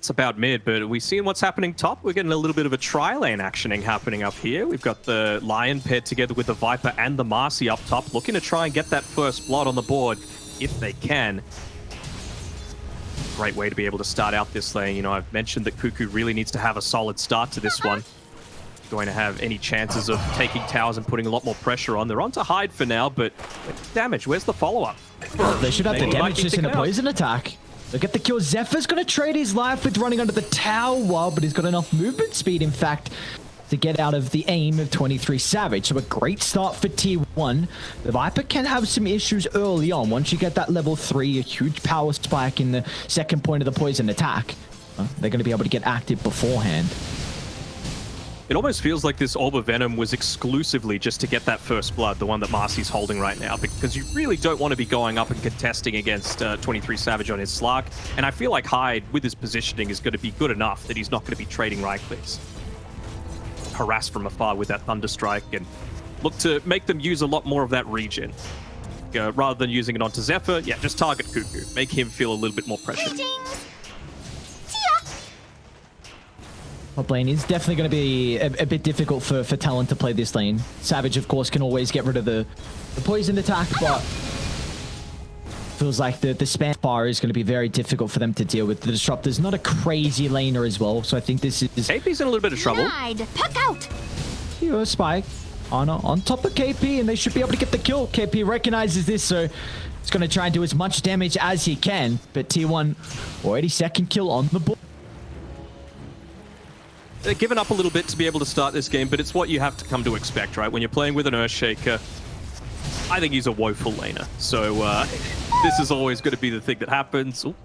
that's about mid, but we seeing what's happening top. We're getting a little bit of a tri-lane actioning happening up here. We've got the Lion paired together with the Viper and the Marcy up top, looking to try and get that first blood on the board if they can. Great way to be able to start out this lane. You know, I've mentioned that Cuckoo really needs to have a solid start to this one. Going to have any chances of taking towers and putting a lot more pressure on. They're on to hide for now, but damage, where's the follow-up? They should have the damage just in a poison attack. Look at the kill. Zephyr's going to trade his life with running under the tower, but he's got enough movement speed, in fact, to get out of the aim of 23 Savage. So a great start for T1. The Viper can have some issues early on. Once you get that level 3, a huge power spike in the second point of the poison attack, they're going to be able to get active beforehand. It almost feels like this Orb of Venom was exclusively just to get that first blood, the one that Marcy's holding right now, because you really don't want to be going up and contesting against 23 Savage on his Slark. And I feel like Hyde, with his positioning, is going to be good enough that he's not going to be trading right clicks. Harass from afar with that Thunderstrike and look to make them use a lot more of that regen. Rather than using it onto Zephyr, yeah, just target Cuckoo. Make him feel a little bit more pressure. Top lane is definitely going to be a bit difficult for Talon to play this lane. Savage, of course, can always get rid of the poison attack, but feels like the spam fire is going to be very difficult for them to deal with. The Disruptor's not a crazy laner as well, so I think this is... KP's in a little bit of trouble. Puck out. Here, Spike. Ana on top of KP, and they should be able to get the kill. KP recognizes this, so it's going to try and do as much damage as he can, but T1 already second kill on the board. They're giving up a little bit to be able to start this game, but it's what you have to come to expect, right? When you're playing with an Earthshaker, I think he's a woeful laner. So this is always going to be the thing that happens. Ooh,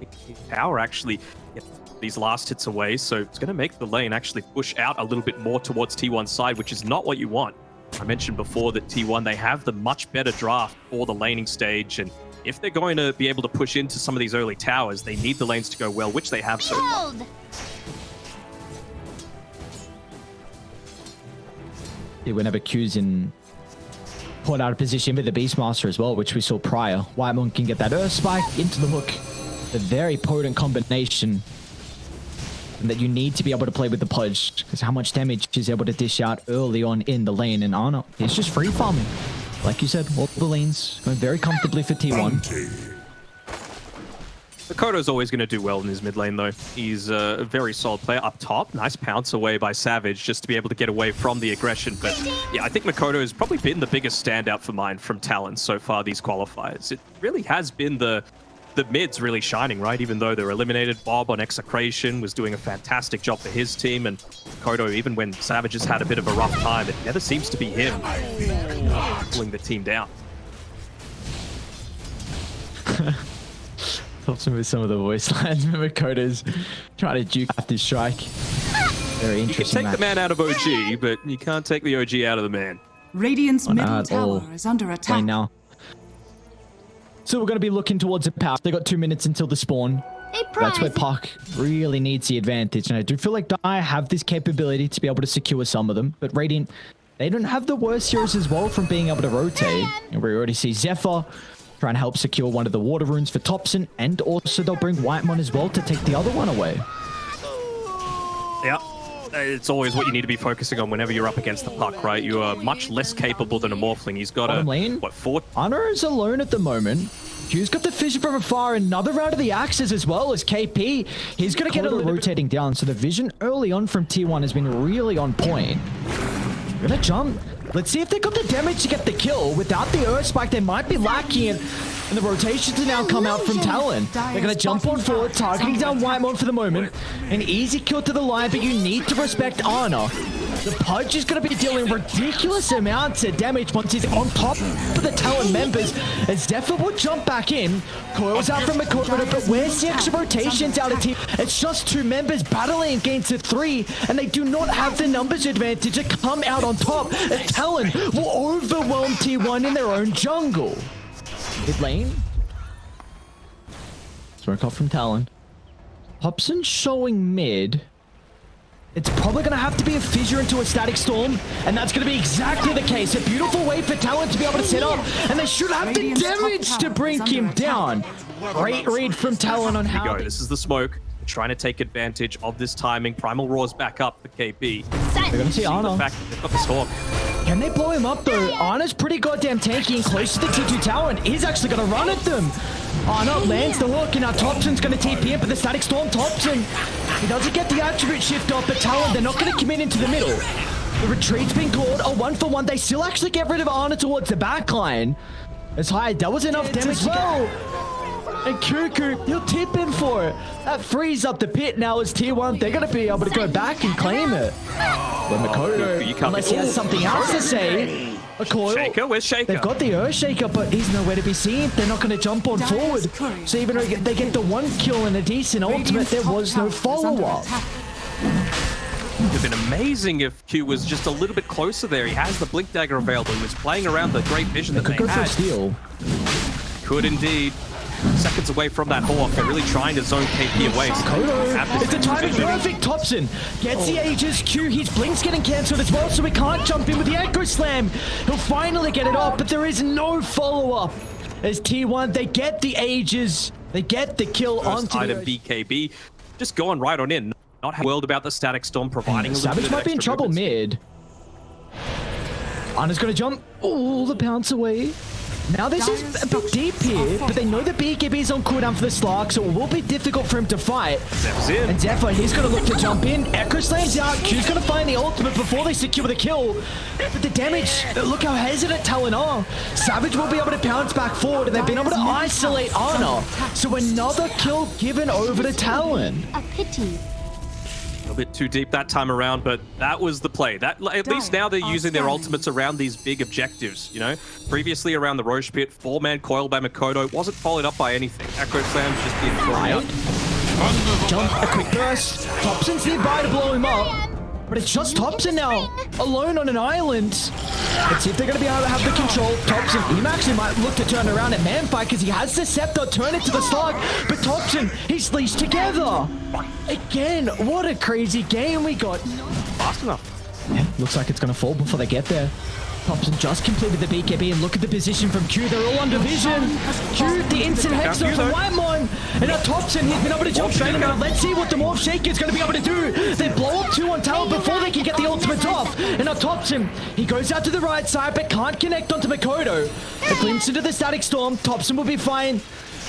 Power actually gets these last hits away, so it's going to make the lane actually push out a little bit more towards T1's side, which is not what you want. I mentioned before that T1, they have the much better draft for the laning stage, and if they're going to be able to push into some of these early towers, they need the lanes to go well, which they have so far. Whenever Q's in put out of position with the Beastmaster as well, which we saw prior. Whitemon can get that Earth Spike into the hook. A very potent combination and that you need to be able to play with the Pudge, because how much damage he's able to dish out early on in the lane. And Ana, he's just free farming. Like you said, all the lanes going very comfortably for T1. Mikoto's always going to do well in his mid lane, though. He's a very solid player up top. Nice pounce away by Savage just to be able to get away from the aggression. But yeah, I think Mikoto has probably been the biggest standout for mine from Talon so far these qualifiers. It really has been the mids really shining, right? Even though they're eliminated, Bob on Execration was doing a fantastic job for his team. And Mikoto, even when Savage has had a bit of a rough time, it never seems to be him pulling the team down. Helps him with some of the voice lines. Mikoto's trying to duke after his strike. Very interesting. You can take the man out of OG, but you can't take the OG out of the man. Radiant's middle tower is under attack. Now. So we're going to be looking towards a power. They got 2 minutes until the spawn. That's where Puck really needs the advantage. And I do feel like Dire have this capability to be able to secure some of them. But Radiant, they don't have the worst heroes as well from being able to rotate. And we already see Zephyr trying to help secure one of the water runes for Thompson, and also they'll bring Whitemon as well to take the other one away. Yeah, it's always what you need to be focusing on whenever you're up against the Puck, right? You are much less capable than a Morphling. He's got bottom lane, what, 4? Ana is alone at the moment. Q's got the vision from afar, another round of the axes as well as KP. He's going to get a little rotating down, so the vision early on from T1 has been really on point. We're going to jump. Let's see if they got the damage to get the kill. Without the Earth Spike, they might be lacking it. And the rotation to now come out from Talon. They're going to jump on forward, targeting down Whitemon for the moment. An easy kill to the line, but you need to respect Ana. The Pudge is going to be dealing ridiculous amounts of damage once he's on top of the Talon members. As Zephyr will jump back in. Coils out from Mikoto, but where's the extra rotations out of team? It's just 2 members battling against the 3, and they do not have the numbers advantage to come out on top. Talon will overwhelm T1 in their own jungle. Mid lane. Smoke off from Talon. Hobson showing mid. It's probably going to have to be a fissure into a static storm, and that's going to be exactly the case. A beautiful way for Talon to be able to set up, and they should have the damage to bring him down. Great read from Talon on how... Here we go. This is the smoke. trying to take advantage of this timing. Primal Roar's back up for KP. They're going to see The Ana. fact that they've got this Hawk. Can they blow him up though? Ana's pretty goddamn tanky and close to the T2 tower and is actually going to run at them. Ana lands the hook and now Thompson's going to TP in, but the Static Storm Thompson. He doesn't get the attribute shift off, but Talon, they're not going to commit into the middle. The retreat's been called, a 1-for-1. They still actually get rid of Ana towards the back line. As high, that was enough damage as well. And Cuckoo, he'll tip in for it. That frees up the pit now as tier 1. They're going to be able to go back and claim it. But Mikoto, unless he has something else to say, a coil. Shaker, where's Shaker? They've got the Earth Shaker, but he's nowhere to be seen. They're not going to jump on forward. So even though they get the 1 kill and a decent ultimate, there was no follow-up. It would have been amazing if Q was just a little bit closer there. He has the Blink Dagger available. He was playing around the great vision that they Could go for a had. steal. Could indeed. Seconds away from that Hawk. They're really trying to zone KP away. Mikoto, it's the timing perfect. Thompson gets the Aegis. Q, his Blink's getting cancelled as well, so he can't jump in with the Echo Slam. He'll finally get it off, but there is no follow-up. As T1, they get the Aegis. They get the kill First onto item the... BKB. Just going right on in. Not world about the Static Storm providing a little Savage bit of might be in extra trouble movements. mid. Ana's gonna jump. Oh, the bounce away. Now this is a bit deep here, but they know the BKB is on cooldown for the Slark, so it will be difficult for him to fight. Zeph's in. And Zephyr, he's gonna look to jump in. Echo Slam's out. Q's gonna find the ultimate before they secure the kill. But the damage, look how hesitant Talon are. Savage will be able to bounce back forward, and they've been able to isolate Ana. So another kill given over to Talon. A pity. A bit too deep that time around, but that was the play. That at least now they're using their ultimates around these big objectives, you know? Previously around the Roche Pit, 4-man coil by Mikoto wasn't followed up by anything. Echo Slam's just being thrown out. Jump, a quick burst. Thompson's nearby to blow him up. But it's just Thompson now, alone on an island. Let's see if they're going to be able to have the control. Thompson, he actually might look to turn around at Manfight because he has the scepter, turn it to the slug. But Thompson, he's leashed together. Again, what a crazy game we got. Fast enough. Yeah, looks like it's going to fall before they get there. Thompson just completed the BKB and look at the position from Q. They're all under vision. Q, the instant hex off from Whitemon. And now Thompson, he's been able to jump straight on. Let's see what the Morph Shaker is going to be able to do. They blow up 2 on Talon before they can get the ultimates off. And now Thompson, he goes out to the right side but can't connect onto Mikoto. A glimpse into the Static Storm. Thompson will be fine.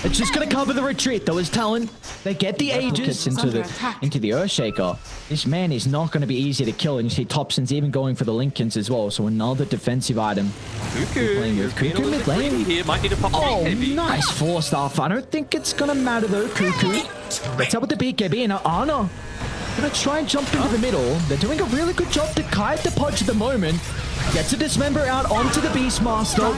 It's just going to cover the retreat though as Talon. They get the Aegis into the Earthshaker. This man is not going to be easy to kill, and you see Thompson's even going for the Linkens as well, so another defensive item. Cuckoo mid lane here, might need to pop Oh, BKB. nice 4-star. I don't think it's going to matter though, Cuckoo. Let's up with the BKB, and now Ana going to try and jump into the middle. They're doing a really good job to kite the punch at the moment. Gets a Dismember out onto the Beastmaster.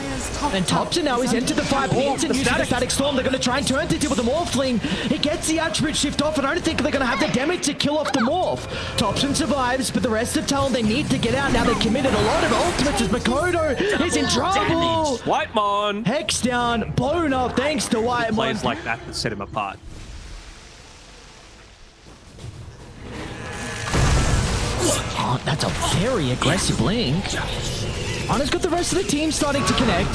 And Thompson now is into the 5 hits and using the Static Storm. They're going to try and turn to deal with the Morphling. He gets the attribute shift off, and I don't think they're going to have the damage to kill off the Morph. Thompson survives, but the rest of Talon, they need to get out. Now they committed a lot of ultimates as Mikoto is in trouble. Whitemon. Hex down, blown up thanks to Whitemon. Plays like that set him apart. Oh, that's a very aggressive link. Ana's got the rest of the team starting to connect.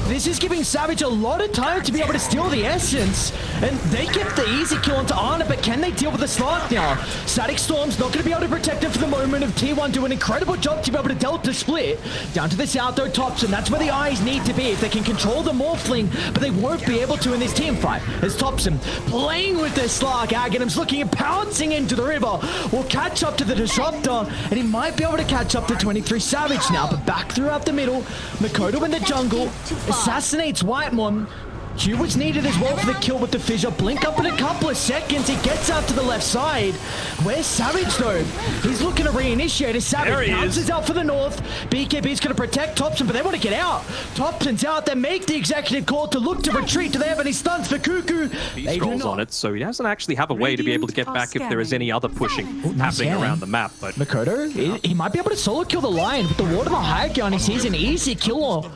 This is giving Savage a lot of time to be able to steal the essence. And they get the easy kill onto Ana, but can they deal with the Slark now? Static Storm's not going to be able to protect him for the moment of T1 do an incredible job to be able to Delta split. Down to the south though, Thompson. That's where the eyes need to be if they can control the Morphling, but they won't be able to in this team fight. As Thompson playing with the Slark, Aghanim's looking and pouncing into the river. Will catch up to the Disruptor, and he might be able to catch up to 23 Savage now, but back throughout the middle, Mikoto in the jungle, assassinates Whitemon. Q was needed as well for the kill with the fissure. Blink up in a couple of seconds. He gets out to the left side. Where's Savage though? He's looking to reinitiate. As Savage bounces out for the north. BKB's going to protect Thompson, but they want to get out. Thompson's out. They make the executive call to look to retreat. Do they have any stuns for Cuckoo? He scrolls on it, so he doesn't actually have a way to be able to get back if there is any other pushing happening around the map. But Mikoto, he might be able to solo kill the lion with the Ward of the High Ground. He sees an easy kill off.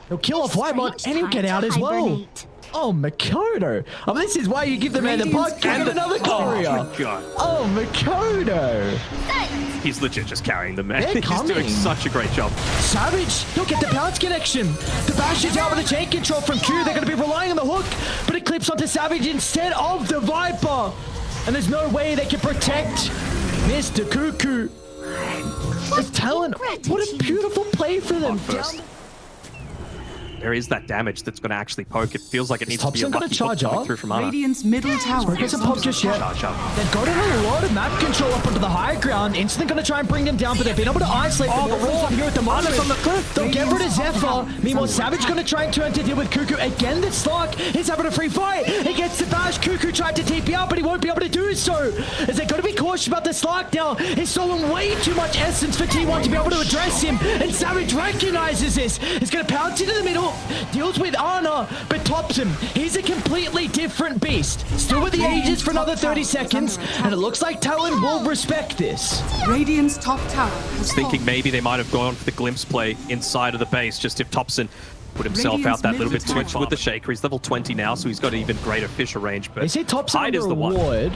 He'll kill off Whitemon and he'll get out as well. Oh, Mikoto. Oh, this is why you give the man the puck and another courier. Oh, my God. Oh, Mikoto. He's legit just carrying the man. They're He's coming. doing such a great job. Savage, he'll get the bounce connection. The bash is out with the chain control from Q. They're going to be relying on the hook, but it clips onto Savage instead of the Viper. and there's no way they can protect Mr. Cuckoo. It's Talon. What a beautiful play for them. There is that damage that's going to actually poke. It feels like it needs to be a Thompson gonna lucky charge hook coming up? through from Ana. Radiant's middle tower He is hasn't popped just yet. Charge up. They've got a lot of map control up onto the high ground. Instantly going to try and bring them down, but they've been able to isolate them. They're here at the moment. Ana's on the cliff. They'll get rid of Zephyr. Meanwhile, Savage going to try and turn to deal with Cuckoo. Again, the Slark. He's having a free fight. He gets the bash. Cuckoo tried to TP out, but he won't be able to do so. As they're going to be cautious about the Slark now. He's stolen way too much essence for T1 to be able to address him. And Savage recognizes this. He's going to pounce into the middle. Deals with Ana. But tops him. He's a completely different beast. Still with the Aegis for another 30 seconds, and it looks like Talon will respect this. Radiant's top tower has Thinking fallen. maybe they might have gone for the glimpse play inside of the base, just if Thompson put himself Radiant's out that little bit middle switch tower. with the Shaker. He's level 20 now, so he's got even greater Fisher range. But They see Thompson Hyde on is the the one. reward.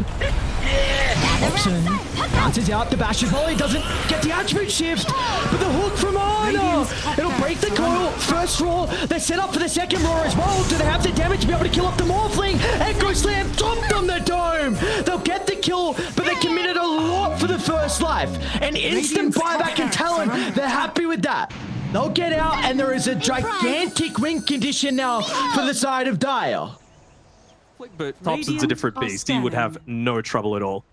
Thompson bounces out the bash as well. He doesn't get the attribute shift, but the hook from Ana. It'll break the coil. First roar. They're set up for the second roar as well. Do they have the damage to be able to kill off the Morphling? Echo Slam dropped on the dome. They'll get the kill, but they committed a lot for the first life. An instant buyback in Talon. They're happy with that. They'll get out, and there is a gigantic win condition now for the side of Dire. But Thompson's a different beast. He would have no trouble at all.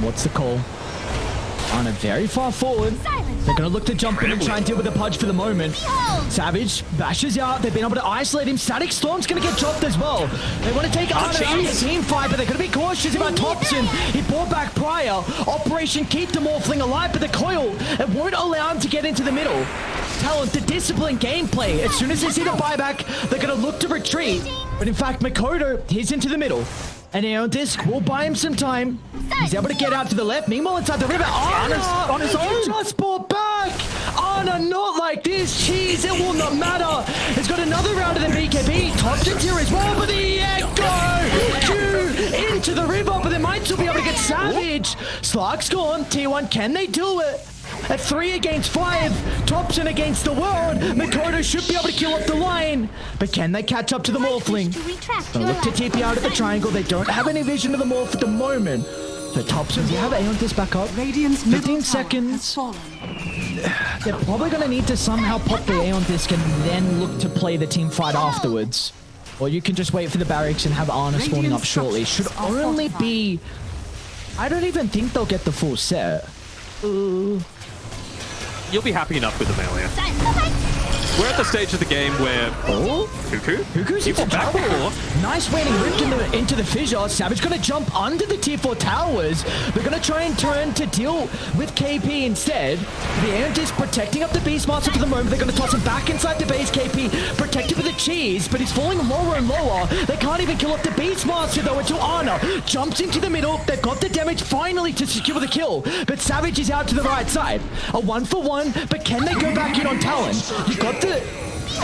What's the call? Ana very far forward. They're going to look to jump in and try and deal with the Pudge for the moment. Savage bashes out. They've been able to isolate him. Static Storm's going to get dropped as well. They want to take Ana out of the team fight, but they're going to be cautious about Thompson. He brought back prior. Operation Keep the Morphling alive, but the coil, it won't allow him to get into the middle. Talon, the disciplined gameplay. As soon as they see the buyback, they're going to look to retreat. But in fact, Mikoto, he's into the middle. And Aeon Disc will buy him some time. He's able to get out to the left. Meanwhile, inside the river, Ana on his own. just brought back. Ana, not like this. Jeez, it will not matter. He's got another round of the BKB. Thompson's here as well, but the Echo into the river, but they might still be able to get Savage. Slark's gone. T1, can they do it? At 3 against 5, Thompson against the world. Mikoto should be able to kill off the line, but can they catch up to the Morphling? They'll look to TP out of the triangle. They don't have any vision of the Morph at the moment. So Thompson, you have Aeon Disc back up. Radiant's 15 middle tower seconds. has fallen. They're probably going to need to somehow pop the Aeon Disc and then look to play the team fight afterwards. Or you can just wait for the barracks and have Ana spawning up shortly. Should only be... I don't even think they'll get the full set. You'll be happy enough with them earlier. We're at the stage of the game where... Oh, Cuckoo's into back trouble. before. Nice waning ripped into the fissure. Savage going to jump under the tier 4 towers. They're going to try and turn to deal with KP instead. The Aeon Disc protecting up the Beastmaster for the moment. They're going to toss him back inside the base. KP protected with the cheese, but he's falling lower and lower. They can't even kill off the Beastmaster though until Ana jumps into the middle. They've got the damage finally to secure the kill, but Savage is out to the right side. A 1-for-1, but can they go back in on Talon? You've got the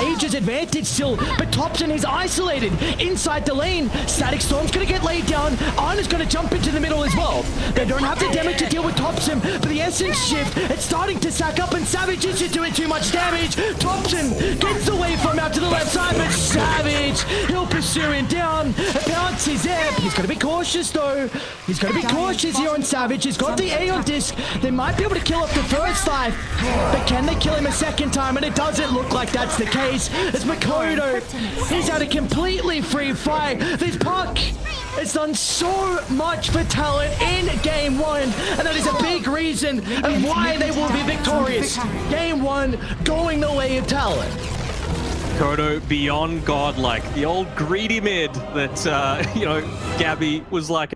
Aegis advantage still, but Thompson is isolated inside the lane. Static Storm's gonna get laid down. Ana's gonna jump into the middle as well. They don't have the damage to deal with Thompson, but the essence shift, it's starting to sack up, and Savage is just doing too much damage. Thompson gets the waveform out to the left side, but Savage, he'll pursue him down. A bounce is there. He's gonna be cautious though. He's gonna be cautious here on Savage. He's got the Aeon Disc. They might be able to kill off the first life, but can they kill him a second time? And it doesn't look like that's the case. It's Mikoto. He's had a completely free fight. This puck has done so much for Talon in game 1, and that is a big reason of why they will be victorious. Game 1 going the way of Talon. Mikoto beyond godlike. The old greedy mid that, Gabby was like,